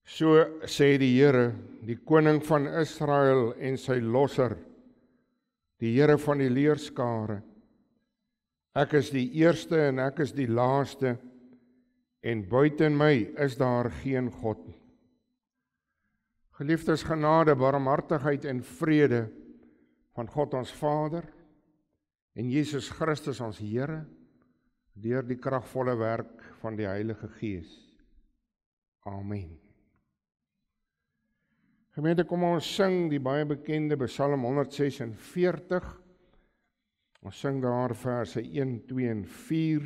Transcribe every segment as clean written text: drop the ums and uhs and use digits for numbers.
So sê die Here, die koning van Israel en sy losser, die Here van die leerskare. Ek is die eerste en ek is die laaste, en buiten my is daar geen God nie. Geliefdes, genade, barmhartigheid en vrede van God ons Vader en Jesus Christus ons Here, deur die kragvolle werk van die Heilige Gees. Amen. Gemeente, kom ons sing die baie bekende Psalm 146. Ons sing daar verse 1, 2 en 4.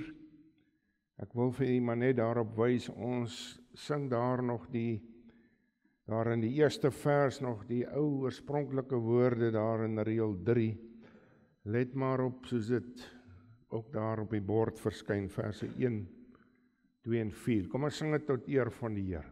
Ek wil vir u maar net daarop wys, ons sing daar in die eerste vers nog die ou oorspronklike woorde daar in reël 3. Let maar op soos dit ook daar op die bord verskyn, verse 1, 2 en 4. Kom ons sing dit tot eer van die Here.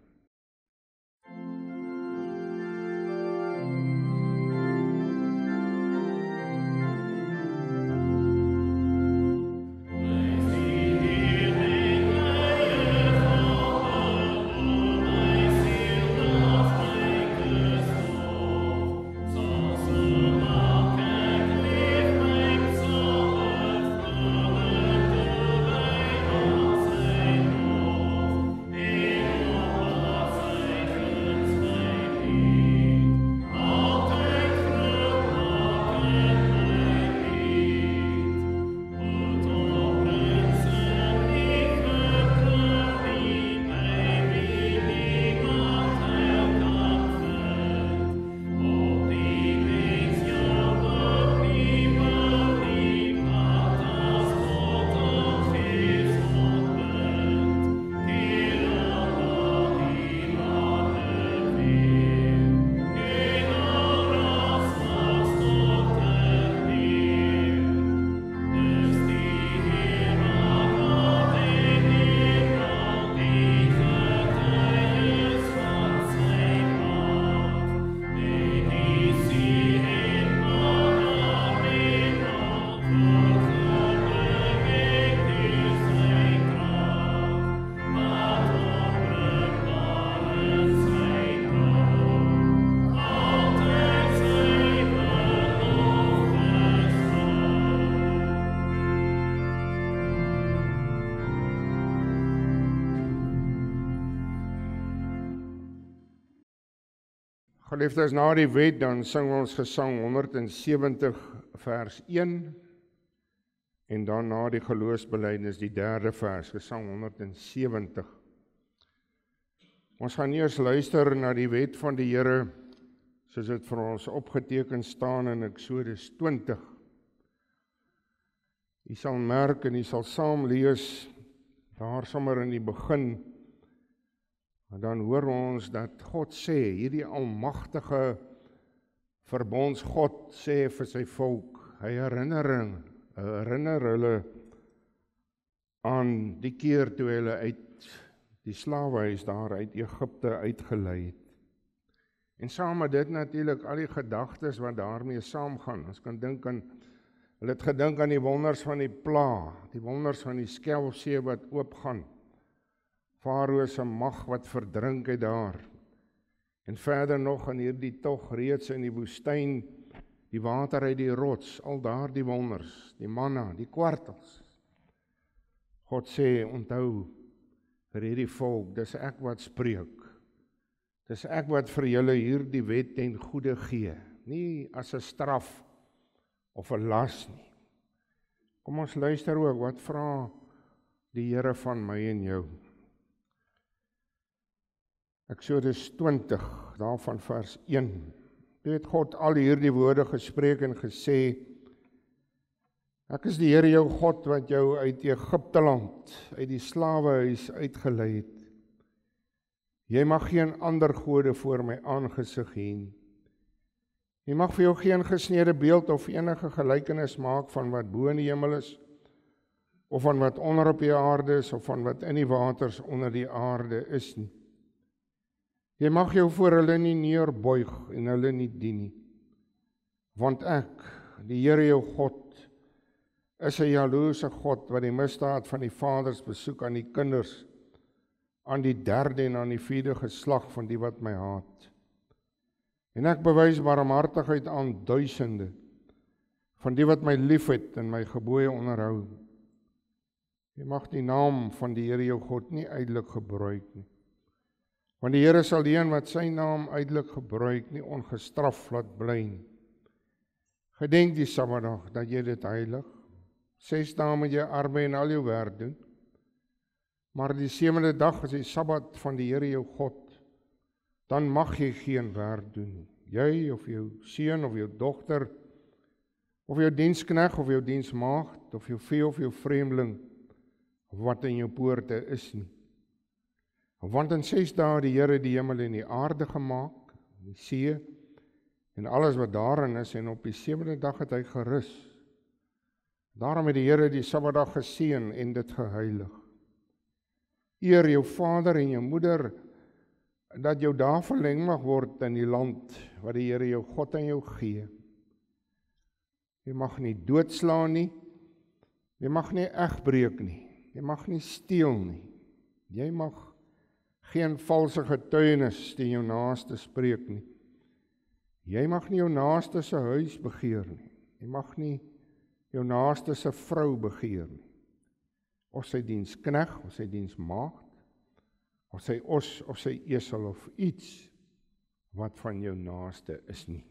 Geliefdes, na die wet, dan sing ons gesang 170 vers 1 en dan na die geloofsbelijdenis die derde vers, gesang 170. Ons gaan eers luister na die wet van die Here, soos dit vir ons opgeteken staan in Eksodus 20. U sal merk en u sal saam lees, daar sommer in die begin, en dan hoor ons dat God sê, hierdie almagtige verbondsgod sê vir sy volk, hy herinner hulle aan die keer toe hulle uit die slawehuis daar uit Egipte uitgelei het. En saam met dit natuurlik al die gedagtes wat daarmee saamgaan. Ons kan dink aan, hulle het gedink aan die wonders van die pla, die wonders van die Skelfsee wat oopgaan, Farao se mag wat verdrink het daar, en verder nog in hierdie tog reeds in die woestyn, die water uit die rots, al daar die wonders, die manna, die kwartels. God sê, onthou vir hierdie volk, dis ek wat spreek, dis ek wat vir julle hierdie wet ten goeie gee, nie as 'n straf of 'n las nie. Kom ons luister ook, wat vra die Here van my en jou? Eksodus 20, daarvan vers 1. Toe het God al hierdie woorde gespreek en gesê, ek is die Here jou God wat jou uit Egipte land, uit die slawehuis uitgelei het. Jy mag geen ander gode voor my aangesig hê nie. Jy mag vir jou geen gesneede beeld of enige gelykenis maak van wat bo in die hemel is, of van wat onder op die aarde is, of van wat in die waters onder die aarde is nie. Jy mag jou voor hulle nie neerbuig en hulle nie dien nie. Want ek, die Here jou God, is 'n jaloerse God wat die misdaad van die vaders besoek aan die kinders, aan die derde en aan die vierde geslag van die wat my haat. En ek bewys barmhartigheid aan duisende van die wat my liefhet en my gebooie onderhou. Jy mag die naam van die Here jou God nie uitelik gebruik nie. Want die Here sal die een wat sy naam uitelik gebruik nie ongestraf laat bly nie. Gedenk die Sabbatdag dat jy dit heilig. 6 dae moet jy arbei en al jou werk doen. Maar die 7de dag is die Sabbat van die Here jou God. Dan mag jy geen werk doen nie. Jy of jou seun of jou dogter, of jou dienskneg of jou diensmaagd, of jou vee of jou vreemdeling, wat in jou poorte is nie. Want in 6 dae die Here die hemel en die aarde gemaak, die see, en alles wat daarin is, en op die 7de dag het hy gerus. Daarom het die Here die Sabbatdag geseën en dit geheilig. Eer jou vader en jou moeder, dat jou dae verleng mag word in die land, wat die Here jou God aan jou gee. Jy mag nie doodslaan nie, jy mag nie egbreek nie, jy mag nie steel nie, jy mag geen valse getuienis teen jou naaste spreek nie, jy mag nie jou naaste se huis begeer nie, jy mag nie jou naaste se vrou begeer nie, of sy dienskneg, of sy diensmaagd, of sy os, of sy esel, of iets wat van jou naaste is nie.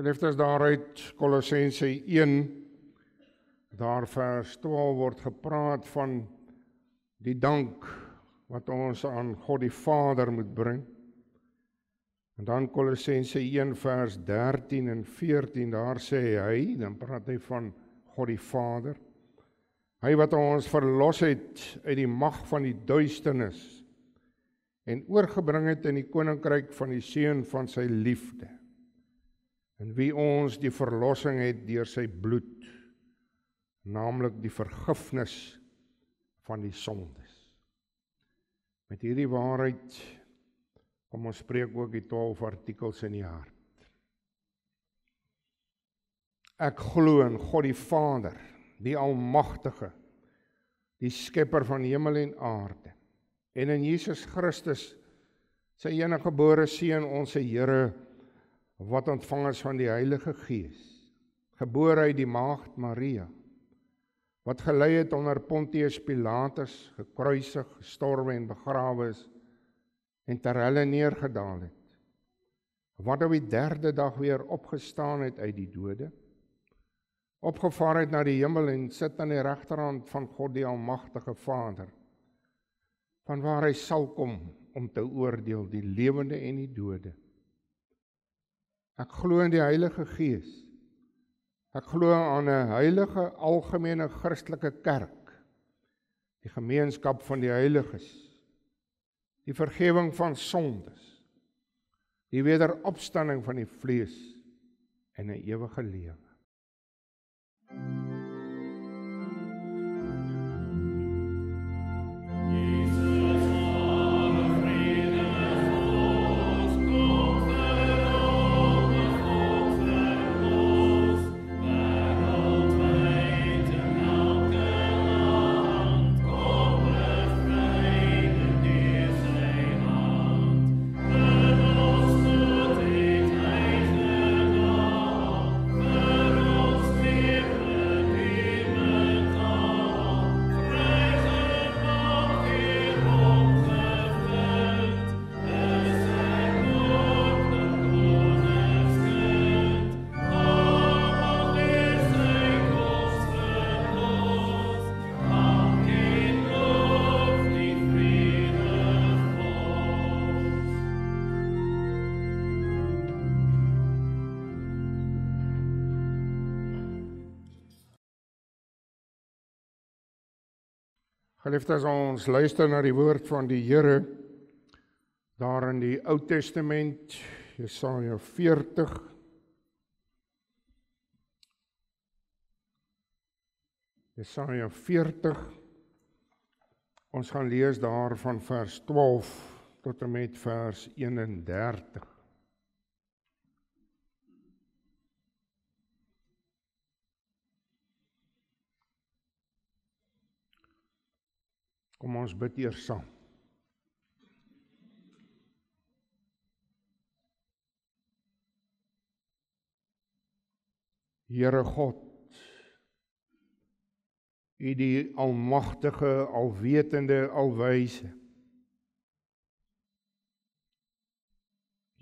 Geliefdes, daaruit Kolossense 1, daar vers 12 word gepraat van die dank wat ons aan God die Vader moet bring. En dan Kolossense 1 vers 13 en 14, daar sê hy, dan praat hy van God die Vader. Hy wat ons verlos het uit die mag van die duisternis en oorgebring het in die koninkryk van die Seun van sy liefde, en wie ons die verlossing het deur sy bloed, naamlik die vergifnis van die sondes. Met hierdie waarheid kom ons spreek ook die 12 artikels in die hart. Ek glo in God die Vader, die Almagtige, die Skepper van hemel en aarde, en in Jesus Christus, sy enige gebore Seun, ons Here, wat ontvang is van die Heilige Gees, gebore uit die maagd Maria, wat gelei het onder Pontius Pilatus, gekruisig, gestorwe en begrawe is, en ter helle neergedaal het, wat op die 3de dag weer opgestaan het uit die dode, opgevaar het na die hemel en sit aan die regterhand van God die Almagtige Vader, van waar hy sal kom om te oordeel die lewende en die dode. Ek glo in die Heilige Gees. Ek glo aan 'n heilige, algemene Christelike kerk, die gemeenskap van die heiliges, die vergifnis van sondes, die wederopstanding van die vlees en 'n ewige lewe. Geliefdes, ons luister na die woord van die Here, daar in die Ou Testament, Jesaja 40. Jesaja 40, ons gaan lees daar van vers 12 tot en met vers 31. Kom ons bid eers saam. Here God, U die almagtige, alwetende, alwyse.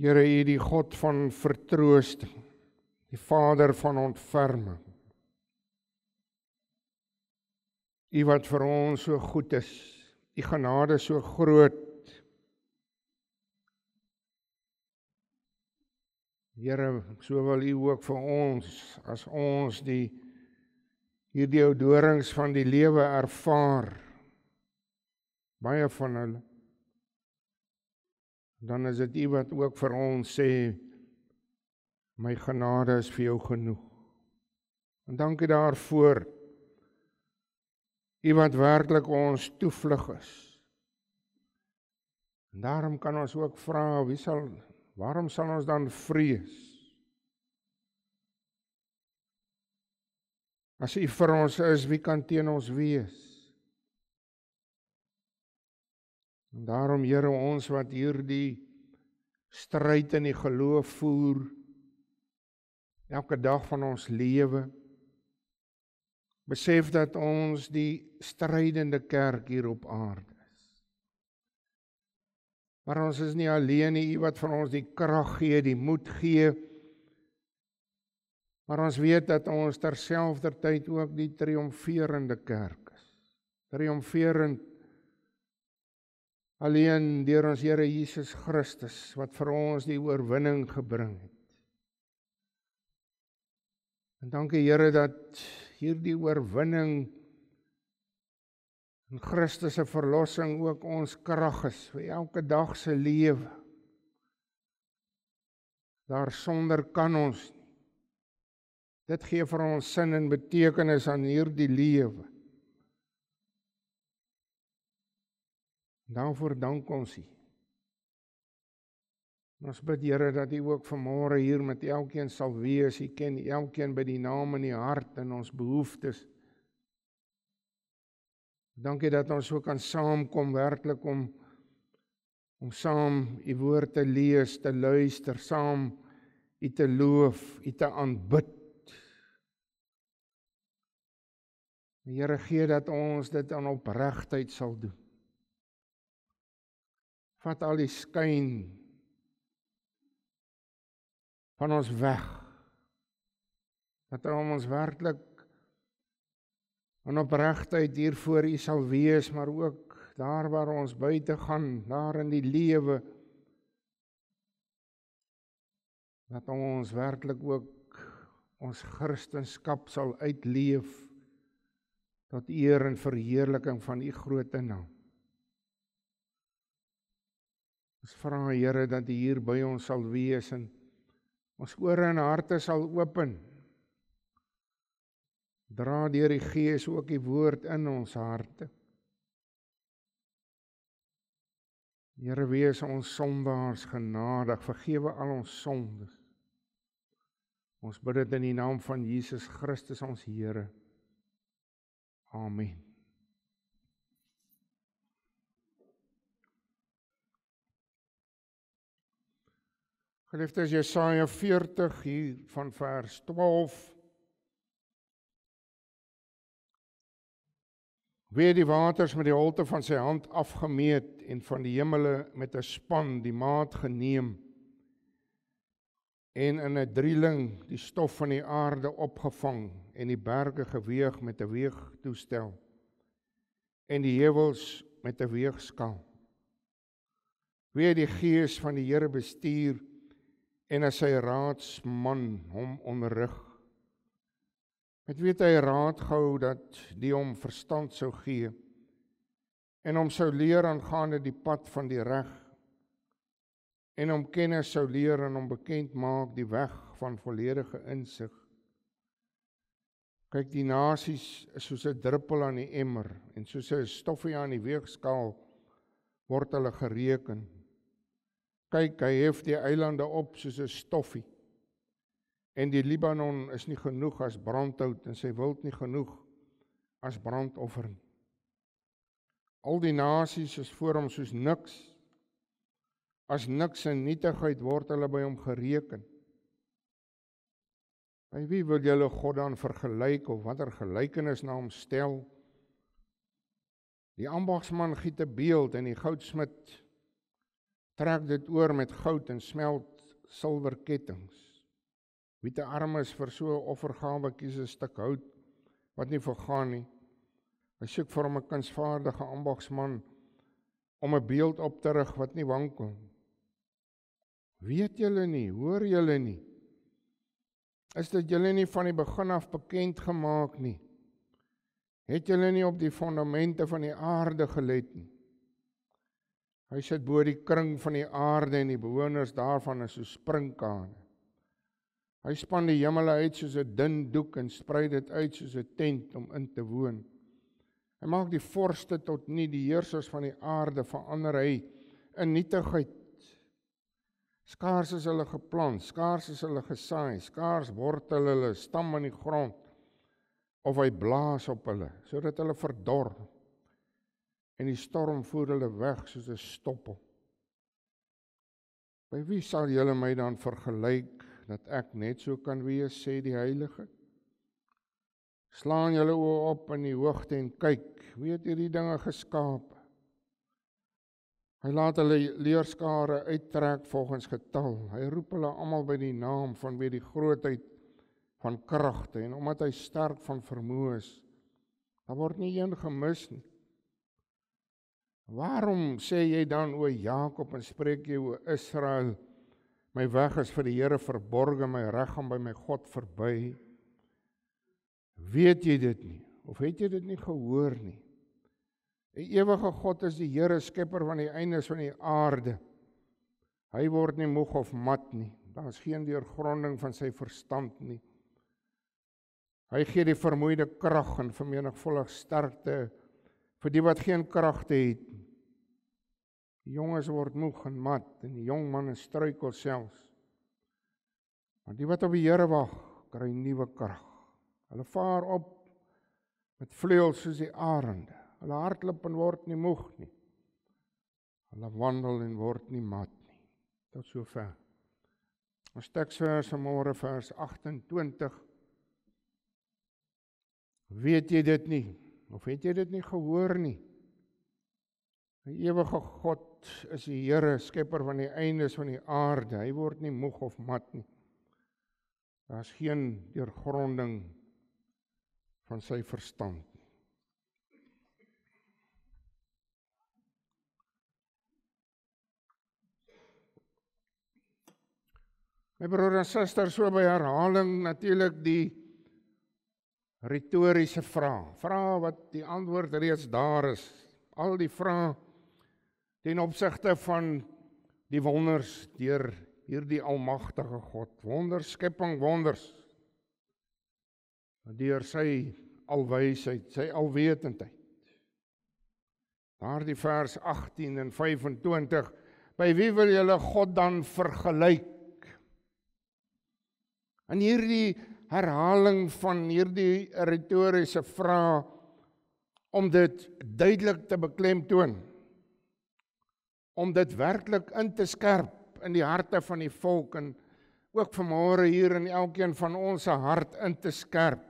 Here, U die God van vertroosting, die Vader van ontferming. U wat vir ons so goed is, U genade so groot. Here, so wil U ook vir ons, as ons hierdie ou dorings van die lewe ervaar, baie van hulle, dan is dit U wat ook vir ons sê, my genade is vir jou genoeg. En dankie daarvoor, U wat werklik ons toevlug is. En daarom kan ons ook vra, waarom sal ons dan vrees? As U vir ons is, wie kan teen ons wees? En daarom, Here, ons wat hierdie stryd in die geloof voer, elke dag van ons lewe, besef dat ons die strydende kerk hier op aarde is. Maar ons is nie alleen nie, U wat vir ons die krag gee, die moed gee, maar ons weet dat ons terselfdertyd ook die triomferende kerk is. Triomferend alleen deur ons Here Jesus Christus, wat vir ons die oorwinning gebring het. En dankie Here dat hierdie oorwinning en Christus se verlossing ook ons krag is vir elke dag se lewe. Daarsonder kan ons nie. Dit gee vir ons sin en betekenis aan hierdie lewe. Daarvoor dank ons U. Ons bid Here dat U ook vanmôre hier met elkeen sal wees. U ken elkeen by die naam in die hart en ons behoeftes. Dankie dat ons ook kan saamkom werklik om saam U woord te lees, te luister, saam U te loof, U te aanbid. Here, gee dat ons dit aan opregtheid sal doen. Vat al die skyn van ons weg, dat ons werklik aan opregtheid hier voor U sal wees, maar ook daar waar ons buite gaan, daar in die lewe, dat ons werklik ook ons Christenskap sal uitleef, tot eer en verheerliking van U groot naam. Ons vra Here dat U hier by ons sal wees en ons ore en harte sal open. Dra deur die Gees ook die woord in ons harte. Here, wees ons sondaars genadig, vergewe al ons sondes. Ons bid dit in die naam van Jesus Christus ons Here. Amen. Geliefdes, Jesaja 40 hier van vers 12. Wie die waters met die holte van sy hand afgemeet en van die hemele met 'n span die maat geneem en in 'n drieling die stof van die aarde opgevang en die berge geweeg met 'n weegtoestel en die heuwels met 'n weegskaal. Wie die Gees van die Here bestuur en as sy raadsman hom onderrig. Met wie hy raad gehou dat die hom verstand sou gee en hom sou leer aangaande die pad van die reg, en hom kennis sou leer en hom bekend maak die weg van volledige insig. Kyk, die nasies is soos 'n druppel aan die emmer, en soos 'n stoffie aan die weegskaal word hulle gereken. Kyk, hy hef die eilande op soos 'n stoffie, en die Libanon is nie genoeg as brandhout, en sy wild nie genoeg as brandoffer nie. Al die nasies is voor hom soos niks. As niks en nietigheid word hulle by hom gereken. By wie wil julle God dan vergelyk, of watter gelykenis na hom stel? Die ambagsman giet 'n beeld, en die goudsmid trek dit oor met goud en smelt silwerkettings. Wie te arm is vir so 'n offergawe, kies 'n stuk hout wat nie vergaan nie. Hy soek vir hom 'n kunsvaardige ambagsman om 'n beeld op te rig wat nie wankel. Weet julle nie, hoor julle nie? Is dit julle nie van die begin af bekend gemaak nie? Het julle nie op die fondamente van die aarde gelet nie? Hy sit bo die kring van die aarde, en die bewoners daarvan is soos sprinkane. Hy span die hemele uit soos 'n dun doek en sprei dit uit soos 'n tent om in te woon. Hy maak die vorste tot nie, die heersers van die aarde verander hy in nietigheid. Skaars is hulle geplant, skaars is hulle gesaai, skaars wortel hulle, stam in die grond, of hy blaas op hulle, sodat hulle verdor, en die storm voer hulle weg soos 'n stoppel. By wie sal julle my dan vergelyk, dat ek net so kan wees, sê die Heilige? Slaan julle oë op in die hoogte en kyk, wie het hierdie dinge geskaap? Hy laat hulle leerskare uittrek volgens getal. Hy roep hulle almal by die naam vanweë die grootheid van kragte, en omdat hy sterk van vermoë is, daar word nie een gemis nie. Waarom sê jy dan, o Jakob, en spreek jy, o Israel, my weg is vir die Here verborge, my reg gaan by my God verby? Weet jy dit nie? Of het jy dit nie gehoor nie? Die ewige God is die Here, skepper van die eindes van die aarde. Hy word nie moeg of mat nie. Daar is geen deurgronding van sy verstand nie. Hy gee die vermoeide krag en vermenigvuldig sterkte vir die wat geen kragte het nie. Die jonges word moeg en mat, en die jong manne struikel selfs. Maar die wat op die Here wag, kry nuwe krag. Hulle vaar op met vleuels soos die arende. Hulle hardloop en word nie moeg nie. Hulle wandel en word nie mat nie. Tot sover. Ons teksvers vanmôre, vers 28. Weet jy dit nie? Of het jy dit nie gehoor nie? Die ewige God is die Here, skepper van die eindes van die aarde. Hy word nie moeg of mat nie. Daar is geen deurgronding van sy verstand. My broer en suster, so by herhaling natuurlik die retoriese vrae. Vrae wat die antwoord reeds daar is. Al die vrae ten opsigte van die wonders deur hierdie almagtige God. Wonders, skepping, wonders. Deur sy alwysheid, sy alwetendheid. Daardie vers 18 en 25. By wie wil julle God dan vergelyk? En hierdie herhaling van hierdie retoriese vraag, om dit duidelik te beklemtoon, om dit werklik in te skerp in die harte van die volk, en ook vanmôre hier in elkeen van ons hart in te skerp.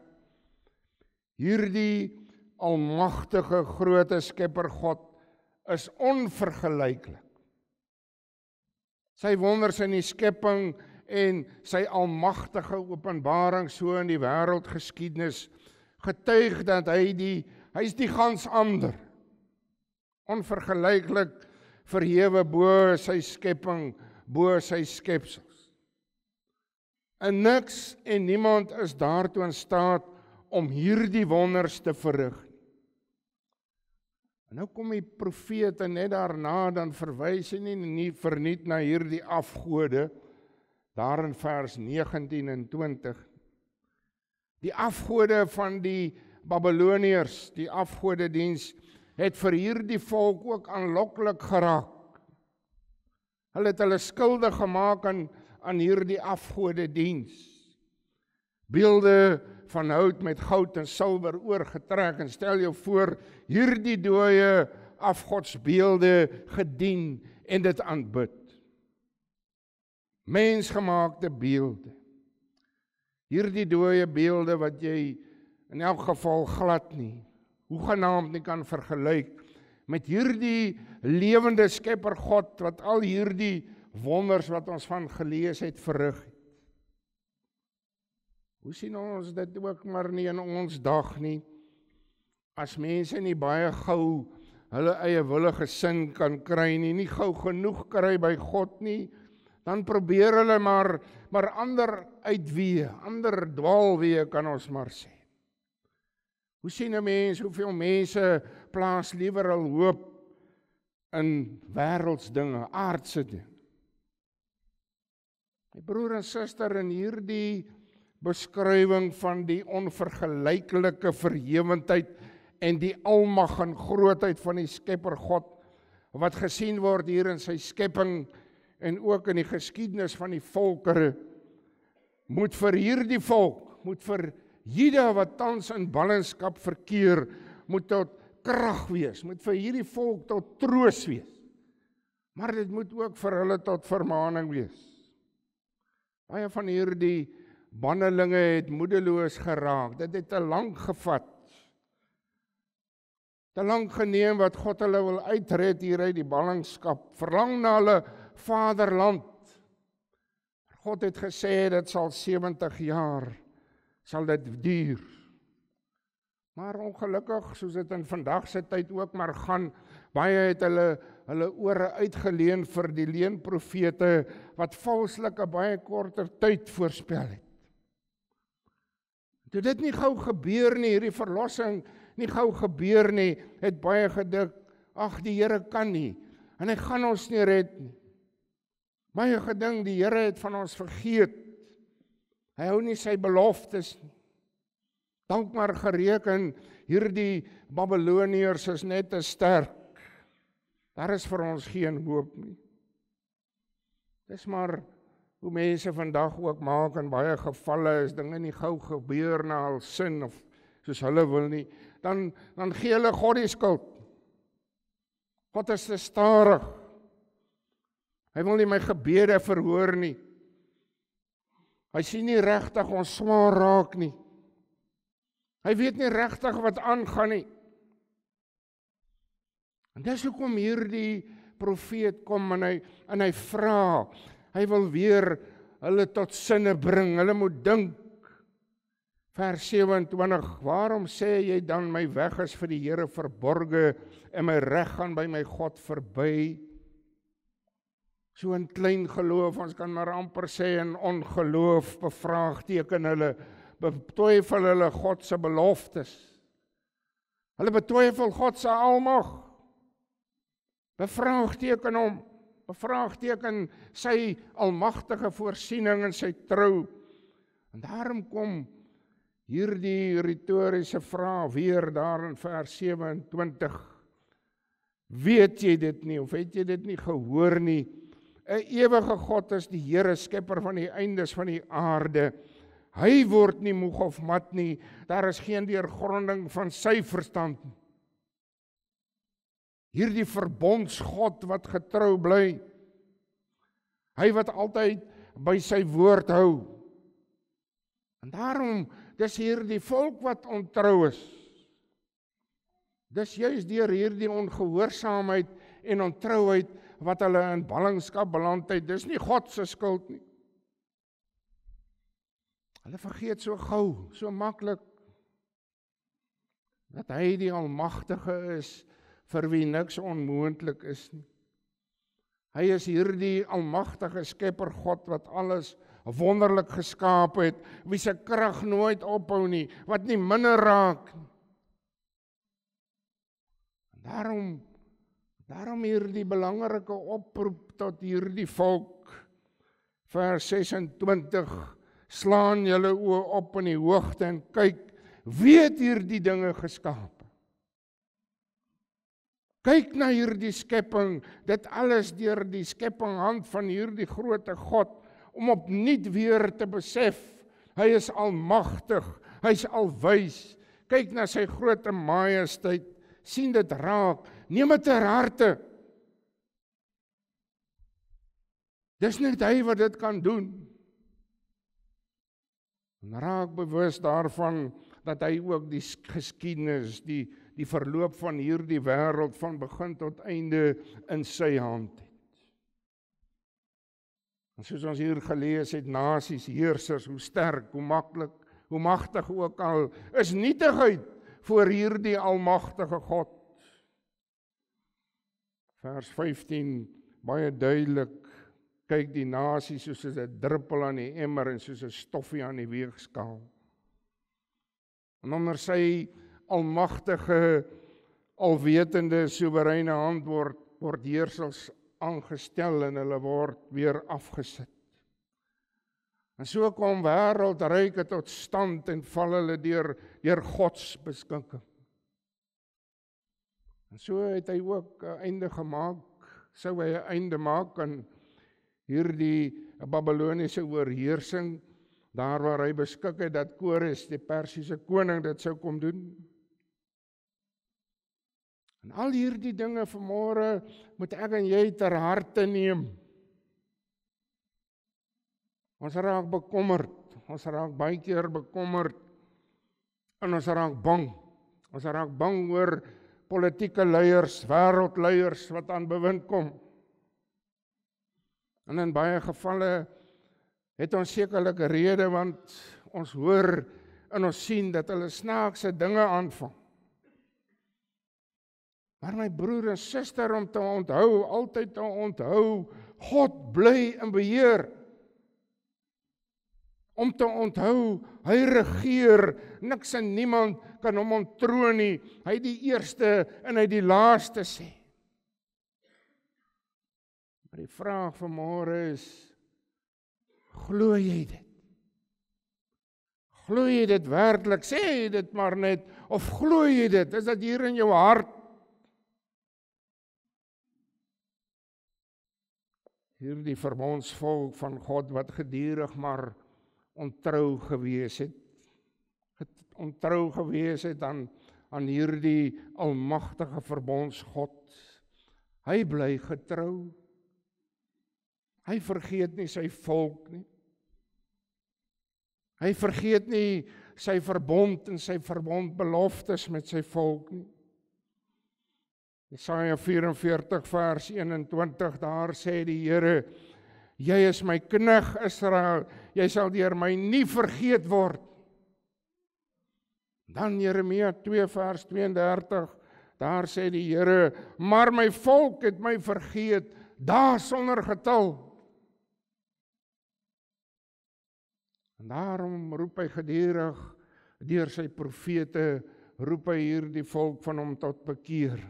Hierdie almagtige groot skepper God is onvergelyklik. Sy wonders in die skepping en sy almagtige openbaring so in die wêreldgeskiedenis getuig dat hy is die gans ander. Onvergelyklik verhewe bo sy skepping, bo sy skepsels. En niks en niemand is daartoe in staat om hierdie wonders te verrig. En nou kom die profete net daarna, dan verwys hy nie verniet na hierdie afgode, daar in vers 19 en 20. Die afgode van die Babyloniërs, die afgodediens, het vir hierdie volk ook aanloklik geraak. Hulle het hulle skuldig gemaak aan hierdie afgodediens. Beelde van hout met goud en silwer oorgetrek, en stel jou voor, hierdie dooie afgodsbeelde gedien en dit aanbid. Mensgemaakte beelde. Hierdie dooie beelde wat jy in elk geval glad nie, hoegenaamd nie kan vergelyk met hierdie lewende skepper God, wat al hierdie wonders wat ons van gelees het verrig het. Hoe sien ons dit ook maar nie in ons dag nie, as mense nie baie gou hulle eie willige sin kan kry nie gou genoeg kry by God nie, dan probeer hulle maar ander uitweë, ander dwaalweë kan ons maar sê. Hoe sien 'n mens, hoeveel mense plaas liewer al hoop in wêreldsdinge, aardse dinge. My broer en suster, in hierdie beskrywing van die onvergelyklike verhewendheid en die almag en grootheid van die Skepper God, wat gesien word hier in sy skepping en ook in die geskiedenis van die volkere, moet vir hierdie volk, moet vir Juda wat tans in ballingskap verkeer, moet tot krag wees, moet vir hierdie volk tot troos wees. Maar dit moet ook vir hulle tot vermaaning wees. Baie van hierdie bannelinge het moedeloos geraak, dit het te lank gevat. Te lank geneem wat God hulle wil uitred hier uit die ballingskap, verlang na hulle vaderland. God het gesê, dit sal 70 jaar, sal dit duur. Maar ongelukkig, soos dit in vandag se tyd ook maar gaan, baie het hulle ore uitgeleen vir die leenprofete, wat valslik 'n baie korter tyd voorspel het. Toe dit nie gou gebeur nie, hierdie verlossing nie gou gebeur nie, het baie gedink, ag, die Here kan nie, en hy gaan ons nie red nie. Baie gedink, die Here het van ons vergeet, hy hou nie sy beloftes nie. Dalk maar gereken, hierdie Babyloniërs is net te sterk, daar is vir ons geen hoop nie. Dis maar hoe mense vandag ook maak, in baie gevalle is dinge nie gou gebeur na hul sin, of soos hulle wil nie, dan gee hulle God die skuld. God is te stadig. Hy wil nie my gebede verhoor nie. Hy sien nie regtig ons swaar raak nie. Hy weet nie regtig wat aangaan nie. En dis hoekom hierdie profeet kom en hy vra, hy wil weer hulle tot sinne bring, hulle moet dink. Vers 27, waarom sê jy dan my weg is vir die Here verborge en my reg gaan by my God verby? So in klein geloof, ons kan maar amper sê in ongeloof, bevraagteken hulle, betwyfel hulle God se beloftes. Hulle betwyfel God se almag. Bevraagteken hom, bevraagteken sy almagtige voorsiening en sy trou. En daarom kom hierdie retoriese vraag weer daar in vers 27. Weet jy dit nie, of het jy dit nie gehoor nie? 'n ewige God is die Here, skepper van die eindes van die aarde. Hy word nie moeg of mat nie, daar is geen deurgronding van sy verstand. Hierdie verbondsgod wat getrou bly, hy wat altyd by sy woord hou. En daarom, dis hierdie volk wat ontrou is. Dis juist deur hierdie ongehoorsaamheid en ontrouheid wat hulle in ballingskap beland het. Dis nie God se skuld nie. Hulle vergeet so gou, so maklik, dat hy die almagtige is, vir wie niks onmoontlik is nie. Hy is hierdie almagtige skepper God, wat alles wonderlik geskaap het, wie se krag nooit ophou nie, wat nie minder raak nie. Daarom hierdie belangrike oproep tot hierdie volk. Vers 26, slaan julle oë op in die hoogte en kyk, wie het hierdie dinge geskaap? Kyk na hierdie skepping, dit alles deur die skepping hand van hierdie groote God, om opnuut weer te besef, hy is almagtig, hy is alwys, kyk na sy groote majesteit, sien dit raak, neem dit ter harte. Dis net hy wat dit kan doen. En raak bewus daarvan, dat hy ook die geskiedenis, die verloop van hierdie wêreld van begin tot einde in sy hand het. En soos ons hier gelees het, nasies, heersers, hoe sterk, hoe maklik, hoe magtig ook al, is nietigheid voor hierdie almagtige God. Vers 15, baie duidelik, kyk die nasie soos 'n druppel aan die emmer en soos 'n stoffie aan die weegskaal. En onder sy almagtige, alwetende, soewereine hand word heersers aangestel en hulle word weer afgesit. En so kom wêreldryke tot stand en val hulle deur Gods beskikking. En so het hy ook 'n einde gemaak, sou hy 'n einde maak aan hierdie Babyloniese oorheersing, daar waar hy beskik het dat Kores, die Persiese koning, dit sou kom doen. En al hierdie dinge vanmôre moet ek en jy ter harte neem. Ons raak bekommerd, ons raak baie keer bekommerd, en ons raak bang. Ons raak bang oor politieke leiers, wêreldleiers wat aan bewind kom. En in baie gevalle het ons sekerlik 'n rede, want ons hoor en ons sien dat hulle snaakse dinge aanvang. Maar my broer en suster, om te onthou, altyd te onthou, God bly in beheer. Om te onthou, hy regeer, niks en niemand kan hom onttroon nie. Hy die eerste en hy die laaste sê. Maar die vraag vanmôre is, glo jy dit? Glo jy dit werklik? Sê jy dit maar net, of glo jy dit? Is dit hier in jou hart? Hierdie verbondsvolk van God wat gedurig maar ontrou gewees het. Ontrou gewees het aan hierdie almagtige verbondsgod. Hy bly getrou. Hy vergeet nie sy volk nie. Hy vergeet nie sy verbond en sy verbondbeloftes met sy volk nie. Jesaja 44 vers 21, daar sê die Here, jy is my knegt Israel, jy sal deur my nie vergeet word. Dan Jeremia 2 vers 32, daar sê die Here, maar my volk het my vergeet, daar sonder getal. En daarom roep hy gedurig, deur sy profete, roep hy hierdie volk van hom tot bekeer.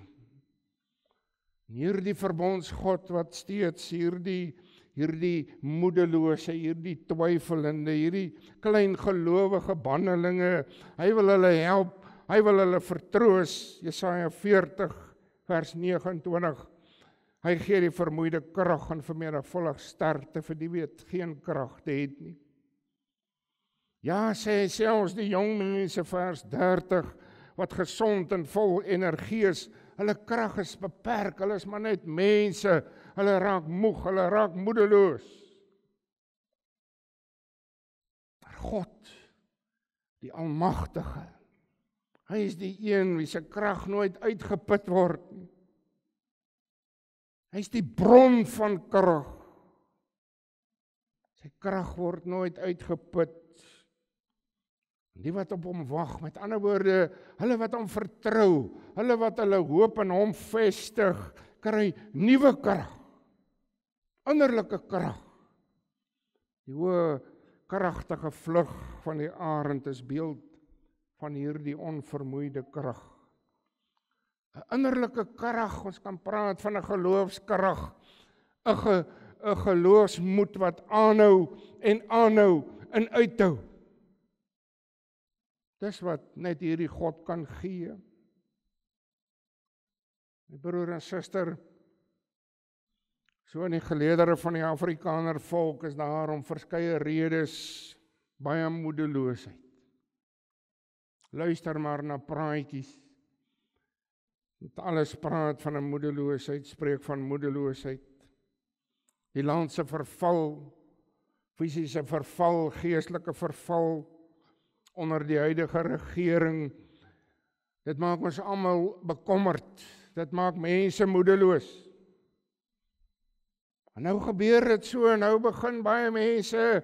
En hierdie verbondsgod wat steeds hierdie moedelose, hierdie twyfelende, hierdie klein gelowige bannelinge, hy wil hulle help, hy wil hulle vertroos. Jesaja 40 vers 29, hy gee die vermoeide krag en vermenigvuldig sterkte vir die wat geen kragte het nie. Ja, sê selfs die jong mense, vers 30, wat gesond en vol energie is, hulle krag is beperk, hulle is maar net mense, hulle raak moeg, hulle raak moedeloos. Maar God, die Almagtige, hy is die een wie se krag nooit uitgeput word nie. Hy is die bron van krag. Sy krag word nooit uitgeput. Die wat op hom wag, met ander woorde, hulle wat hom vertrou, hulle wat hulle hoop in hom vestig, kry nuwe krag, innerlike krag. Die hoë kragtige vlug van die arend is beeld van hierdie onvermoeide krag. 'n innerlike krag, ons kan praat van 'n geloofskrag, 'n geloofsmoed wat aanhou en uithou. Dis wat net hierdie God kan gee. My broer en suster, so in die geleedere van die Afrikaner volk is daar om verskeie redes baie moedeloosheid. Luister maar na praatjies. Met alles praat van 'n moedeloosheid, spreek van moedeloosheid. Die land se verval, fisiese verval, geestelike verval onder die huidige regering. Dit maak ons almal bekommerd. Dit maak mense moedeloos. En nou gebeur dit so, nou begin baie mense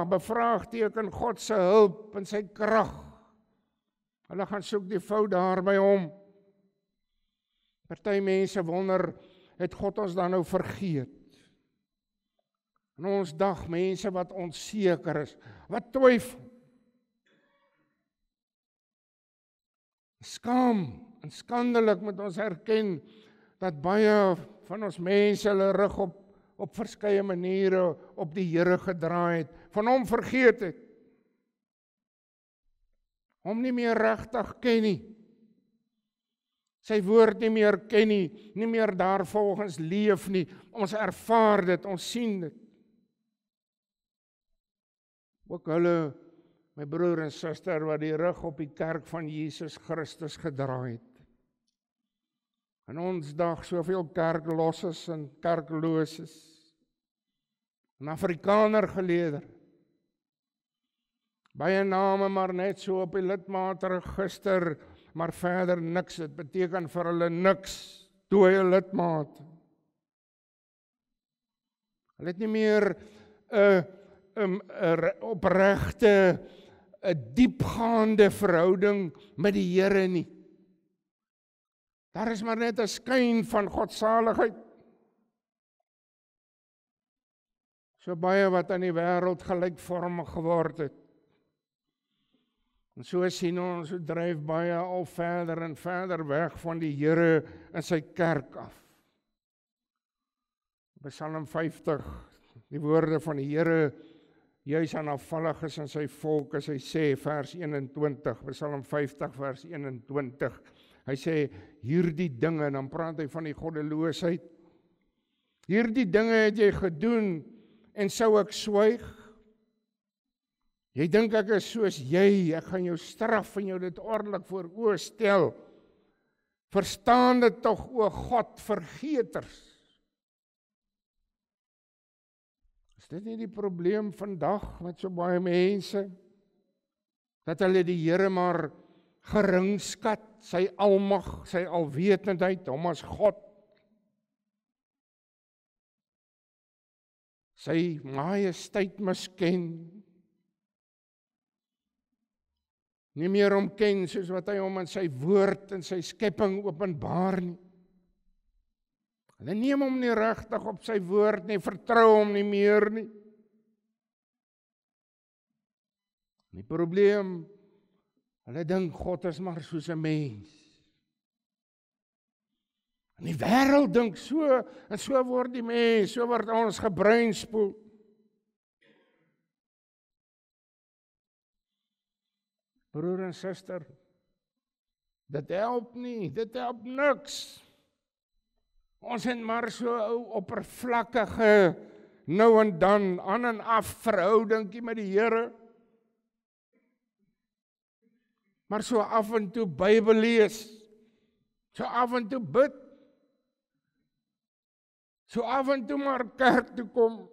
bevraagteken God se hulp en sy krag. Hulle gaan soek die fout daar by hom. Party mense wonder, het God ons dan nou vergeet? En ons dag mense wat onseker is, wat twyfel. Skaam en skandelik moet ons erken dat baie van ons mense hulle rug op verskeie maniere op die Here gedraai het, van hom vergeet het. Hom nie meer regtig ken nie. Sy woord nie meer ken nie meer daarvolgens leef nie. Ons ervaar dit, ons sien dit. Ook hulle, my broer en suster, wat die rug op die kerk van Jesus Christus gedraai het. In ons dag soveel kerklosses en kerklooses. 'n Afrikaner geleder. Baie name maar net so op die lidmaatregister, maar verder niks. Dit beteken vir hulle niks, dooie lidmaat. Hulle het nie meer 'n opregte, 'n diepgaande verhouding met die Here nie. Daar is maar net 'n skyn van godsaligheid. So baie wat aan die wêreld gelykvormig geword het. En so sien ons, so dryf baie al verder en verder weg van die Here in sy kerk af. Psalm 50, die woorde van die Here, juis aan afvalliges in sy volk, as hy sê, vers 21, Psalm 50, vers 21, hy sê, hierdie dinge, en dan praat hy van die goddeloosheid, hierdie dinge het jy gedoen, en sou ek swyg? Jy dink ek is soos jy, ek gaan jou straf en jou dit ordelik voor oë stel. Verstaan dit tog, o God, vergeters. Is dit nie die probleem vandag met so baie mense? Dat hulle die Here maar geringskat, sy almag, sy alwetendheid, hom as God. Sy majesteit misken. Nie meer hom ken soos wat hy hom in sy woord en sy skepping openbaar nie. Hulle neem hom nie regtig op sy woord nie, vertrou hom nie meer nie. Die probleem, hulle dink God is maar soos 'n mens. En die wêreld dink so, en so word die mens, so word ons gebreinspoel. Broer en suster, dit help nie, dit help niks. Ons het maar so 'n oppervlakkige, nou en dan, aan en af verhoudingkie met die Here. Maar so af en toe Bybel lees, so af en toe bid, so af en toe maar kerk toe kom.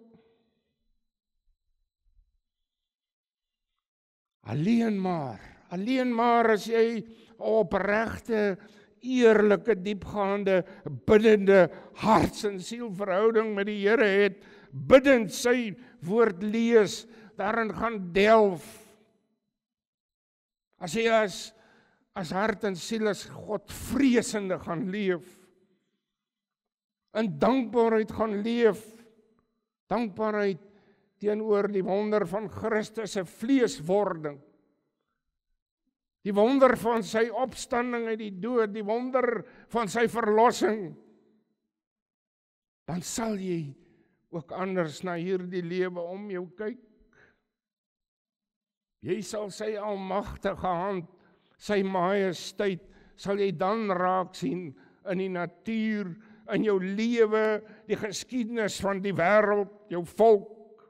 Alleen maar as jy 'n opregte, eerlike, diepgaande, biddende harts- en sielverhouding met die Here het, biddend sy woord lees, daarin gaan delf. As jy as hart en siel as God vreesende gaan leef, in dankbaarheid gaan leef, dankbaarheid teenoor die wonder van Christus se vleeswording, die wonder van sy opstanding uit die dood, die wonder van sy verlossing, dan sal jy ook anders na hierdie lewe om jou kyk. Jy sal sy almagtige hand, sy majesteit, sal jy dan raak sien in die natuur, in jou lewe, die geskiedenis van die wêreld, jou volk.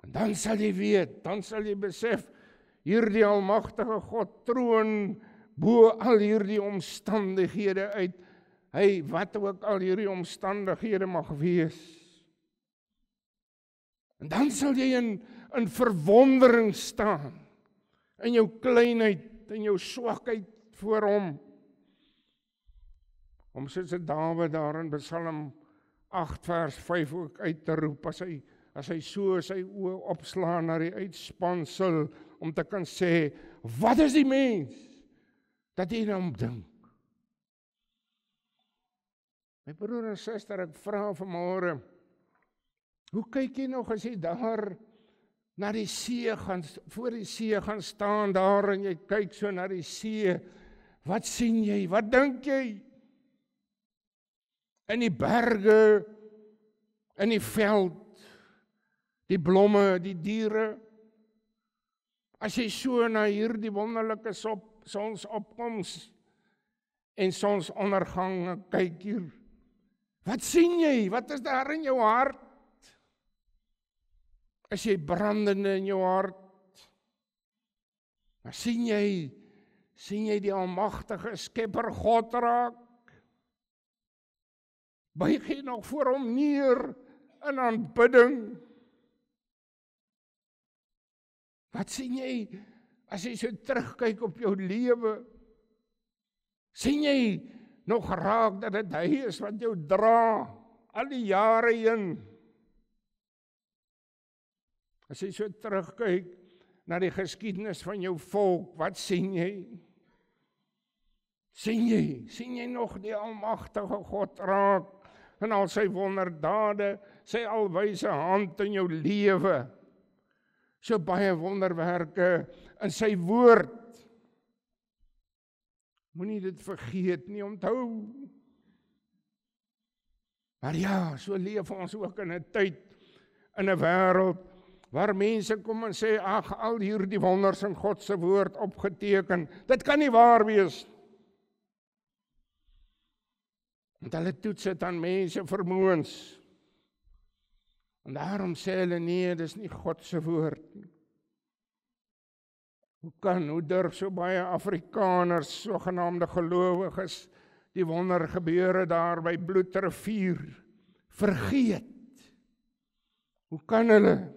En dan sal jy weet, dan sal jy besef, hierdie almagtige God troon bo al hierdie omstandighede uit. Hy, wat ook al hierdie omstandighede mag wees. En dan sal jy in verwondering staan, in jou kleinheid, in jou swakheid voor hom. Om soos Dawid daar in Psalm 8 vers 5 ook uit te roep, as hy so sy oë opslaan na die uitspansel, om te kan sê, wat is die mens, dat jy aan hom dink? My broer en suster, ek vra vanmôre, hoe kyk jy nog as jy daar na die see gaan, voor die see gaan staan daar, en jy kyk so na die see, wat sien jy, wat dink jy? In die berge, in die veld, die blomme, die diere. As jy so na hierdie wonderlike sonsopkoms en sonsondergang kyk hier, wat sien jy? Wat is daar in jou hart? As jy brandende in jou hart, maar sien jy die almagtige skepper God raak? Buig jy nog voor hom neer in aanbidding? Wat sien jy as jy so terugkyk op jou lewe? Sien jy nog raak dat dit hy is wat jou dra al die jare heen? As jy so terugkyk na die geskiedenis van jou volk, wat sien jy? Sien jy nog die almagtige God raak en al sy wonderdade, sy alwyse hand in jou lewe, so baie wonderwerke in sy woord. Moenie dit vergeet nie, onthou. Maar ja, so leef ons ook in 'n tyd, in 'n wêreld, waar mense kom en sê, ag, al hierdie wonders in God se woord opgeteken, dit kan nie waar wees. Want hulle toets dit aan mense vermoëns. En daarom sê hulle, nee, dis nie God se woord nie. Hoe durf so baie Afrikaners, sogenaamde gelowiges, die wondergebeure daar by Bloedrivier vergeet? Hoe kan hulle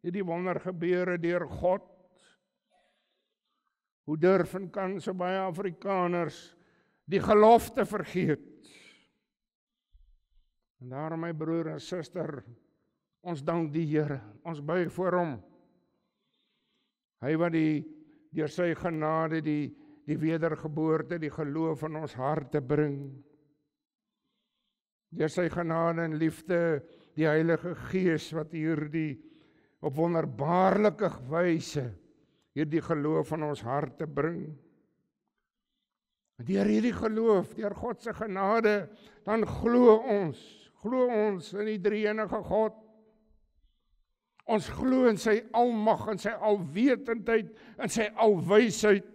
die wondergebeure deur God? Hoe durf en kan so baie Afrikaners die gelofte vergeet? En daarom, my broer en suster, ons dank die Here, ons buig voor hom. Hy wat deur sy genade die wedergeboorte, die geloof in ons harte bring. Deur sy genade en liefde, die Heilige Gees wat hierdie op wonderbaarlike wyse hierdie geloof in ons harte bring. Deur hierdie geloof, deur God se genade, dan glo ons in die drie-enige God. Ons glo in sy almag, in sy alwetendheid, in sy alwysheid.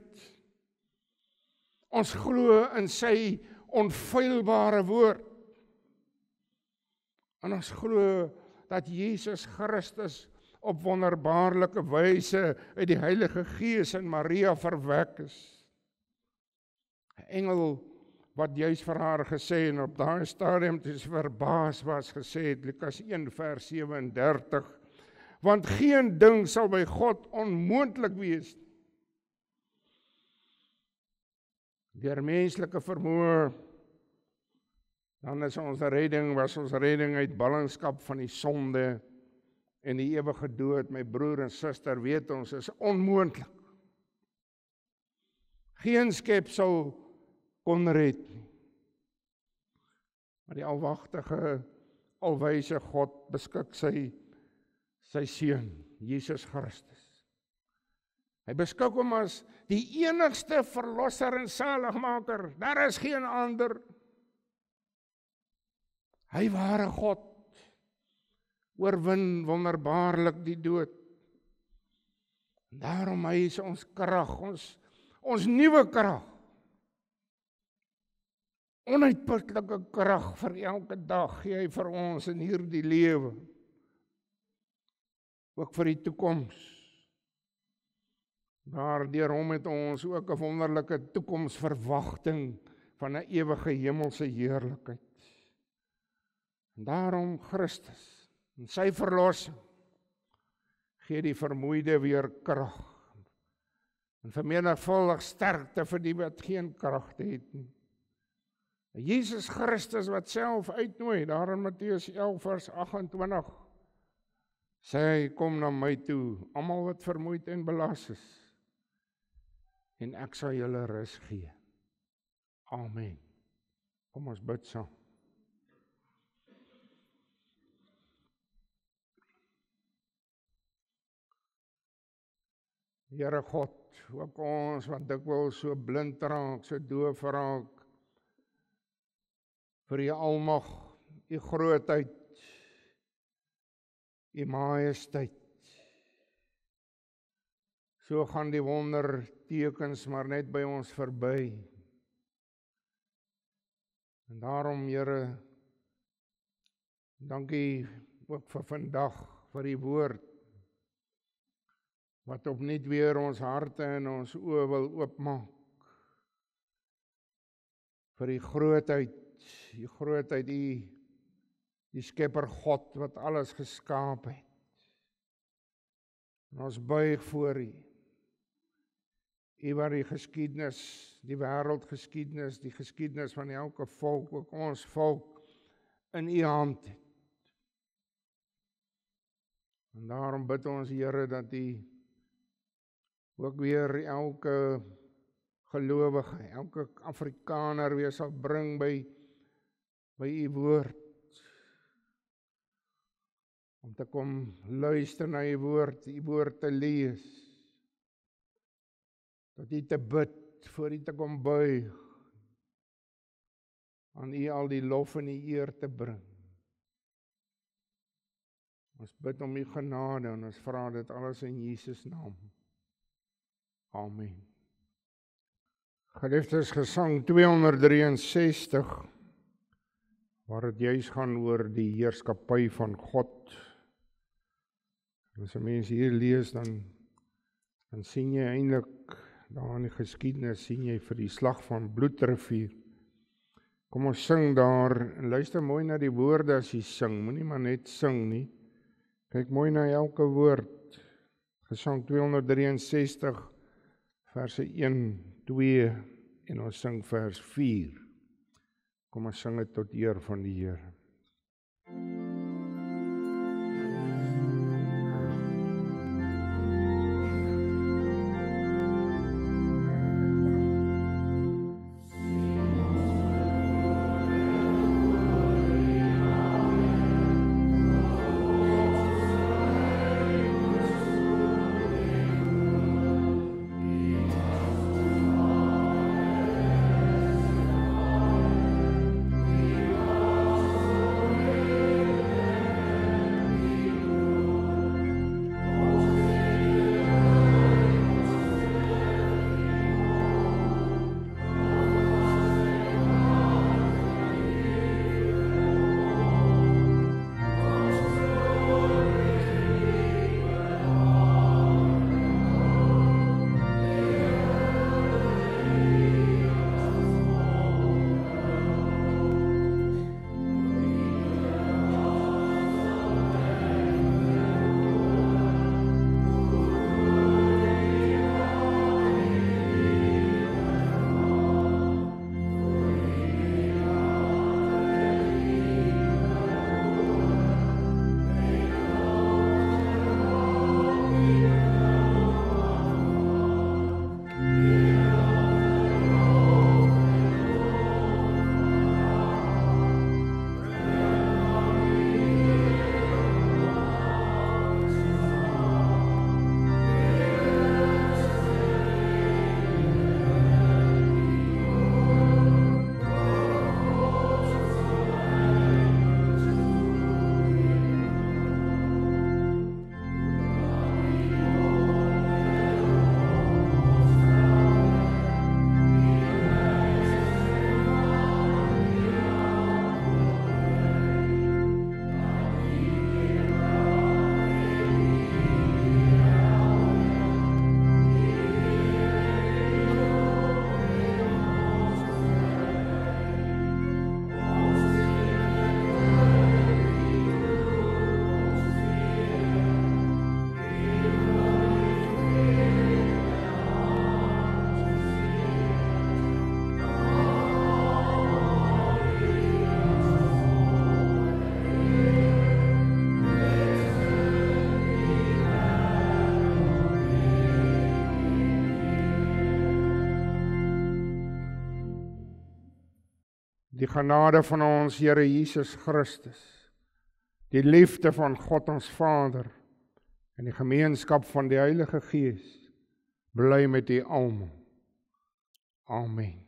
Ons glo in sy onfeilbare woord. En ons glo dat Jesus Christus op wonderbaarlike wyse uit die Heilige Gees in Maria verwek is. 'n Engel wat juis vir haar gesê en op daai stadium toe sy verbaas was gesê het, Lukas 1 vers 37, want geen ding sal by God onmoontlik wees. Deur menslike vermoë, dan is was ons redding uit ballingskap van die sonde en die ewige dood. My broer en suster, weet ons, is onmoontlik. Geen skepsel kon red nie. Maar die alwagtige, alwyse God beskik sy seun, Jesus Christus. Hy beskik hom as die enigste verlosser en saligmaker. Daar is geen ander. Hy ware God, oorwin wonderbaarlik die dood. Daarom hy is ons krag, ons nuwe krag. Onuitputlike krag vir elke dag gee hy vir ons in hierdie lewe. Ook vir die toekoms. Daardeur hom het ons ook 'n wonderlike toekomsverwagting van 'n ewige hemelse heerlikheid. En daarom Christus en sy verlossing gee die vermoeide weer krag. En vermenigvuldig sterkte vir die wat geen kragte het nie. Jesus Christus wat self uitnooi, daar in Matteus 11 vers 28, sê hy, kom na my toe, almal wat vermoeid en belas is, en ek sal julle rus gee. Amen. Kom ons bid saam. Here God, ook ons wat dikwels so blind raak, so doof raak, vir u almag, u grootheid, u majesteit. So gaan die wondertekens maar net by ons verby. En daarom, Here, dankie ook vir vandag, vir die woord, wat opnuut weer ons harte en ons oë wil oopmaak. Vir die grootheid, die Skepper God wat alles geskaap het. En ons buig voor u. U wat die geskiedenis, die wêreldgeskiedenis, die geskiedenis van elke volk, ook ons volk, in u hand het. En daarom bid ons, Here, dat u ook weer elke gelowige, elke Afrikaner weer sal bring by u woord. Om te kom luister na u woord te lees. Tot u te bid, voor u te kom buig. Aan u al die lof en die eer te bring. Ons bid om u genade en ons vra dit alles in Jesus naam. Amen. Geliefdes, gesang 263, waar het juist gaan oor die heerskappy van God. As 'n mens hier lees, dan sien jy eintlik, daar in die geskiedenis, sien jy vir die slag van Bloedrivier. Kom ons sing daar, en luister mooi na die woorde as jy sing, moenie maar net sing nie. Kyk mooi na elke woord. Gesang 263, verse 1, 2, en ons sing vers 4. Kom ons sing dit tot eer van die Here. Die genade van ons Here Jesus Christus, die liefde van God ons Vader en die gemeenskap van die Heilige Gees bly met u almal. Amen.